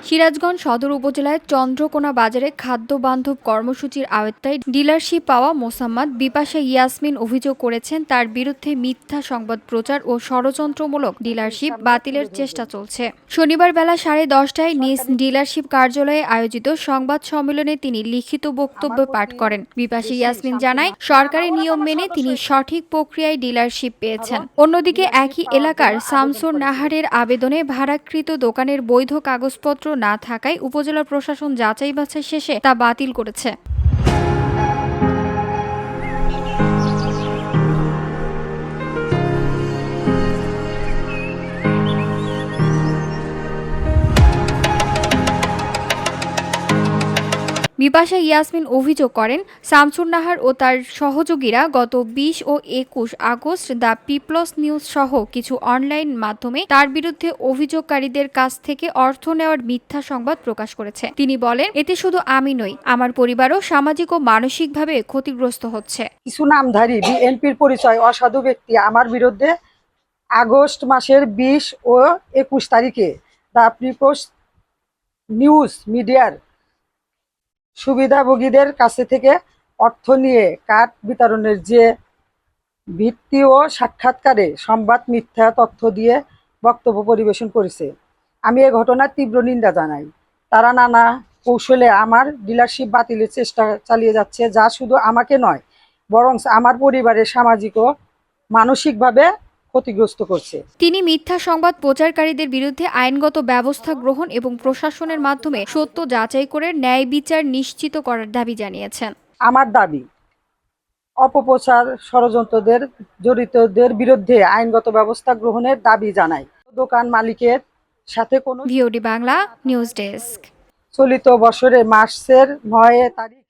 সিরাজগঞ্জ সদর উপজেলায় চন্দ্রকোনা বাজারে খাদ্য বান্ধব কর্মসূচির আওতায় ডিলারশিপ পাওয়া মোসাম্মদ বিপাশা ইয়াসমিন অভিযোগ করেছেন তার বিরুদ্ধে মিথ্যা সংবাদ প্রচার ও ষড়যন্ত্রমূলক ডিলারশিপ বাতিলের চেষ্টা চলছে। শনিবার বেলা 10:30টায় নিজ ডিলারশিপ কার্যালয়ে আয়োজিত সংবাদ সম্মেলনে তিনি লিখিত বক্তব্য পাঠ করেন। বিপাশা ইয়াসমিন জানায়, সরকারি নিয়ম মেনে তিনি সঠিক প্রক্রিয়ায় ডিলারশিপ পেয়েছেন। অন্যদিকে একই এলাকার শামসুন নাহারের আবেদনে ভাড়াকৃত দোকানের বৈধ কাগজপত্র না থাকায় উপজেলা প্রশাসন যাচাই বাছাই শেষে তা বাতিল করেছে। বিপাশা ইয়াসমিন অভিযোগ করেন, শামসুন নাহার ও তার সহযোগীরা গত 20 ও 21 আগস্ট দ্য পিপলস নিউজ সহ কিছু অনলাইন মাধ্যমে তার বিরুদ্ধে অভিযোগকারীদের কাছ থেকে অর্থ নেওয়ার মিথ্যা সংবাদ প্রকাশ করেছে। তিনি বলেন, এতে শুধু আমি নই, আমার পরিবারও সামাজিক ও মানসিকভাবে ক্ষতিগ্রস্ত হচ্ছে। কিছু নামধারী বিএনপির পরিচয় অসাধু ব্যক্তি আমার বিরুদ্ধে আগস্ট মাসের 20 ও 21 তারিখে দ্য পিপলস নিউজ মিডিয়ার সুবিধাভোগীদের কাছে থেকে অর্থ নিয়ে কার্ড বিতরণের যে ভিত্তি ও সাক্ষাৎকারে সংবাদ মিথ্যা তথ্য দিয়ে বক্তব্য পরিবেশন করেছে। আমি এ ঘটনার তীব্র নিন্দা জানাই। তারা নানা কৌশলে আমার ডিলারশিপ বাতিলের চেষ্টা চালিয়ে যাচ্ছে, যা শুধু আমাকে নয় বরং আমার পরিবারের সামাজিক ও মানসিকভাবে ক্ষতিগ্রস্ত করছে। তিনি মিথ্যা সংবাদ প্রচারকারীদের বিরুদ্ধে আইনগত ব্যবস্থা গ্রহণ এবং প্রশাসনের মাধ্যমে সত্য যাচাই করে ন্যায় বিচার নিশ্চিত করার দাবি জানিয়েছেন। আমার দাবি, অপপ্রচার ষড়যন্ত্রদের জড়িতদের বিরুদ্ধে আইনগত ব্যবস্থা গ্রহণের দাবি জানাই। দোকান মালিকের সাথে কোনো ভিওডি বাংলা নিউজ ডেস্ক। চলিত বছরের মার্চের 9 তারিখ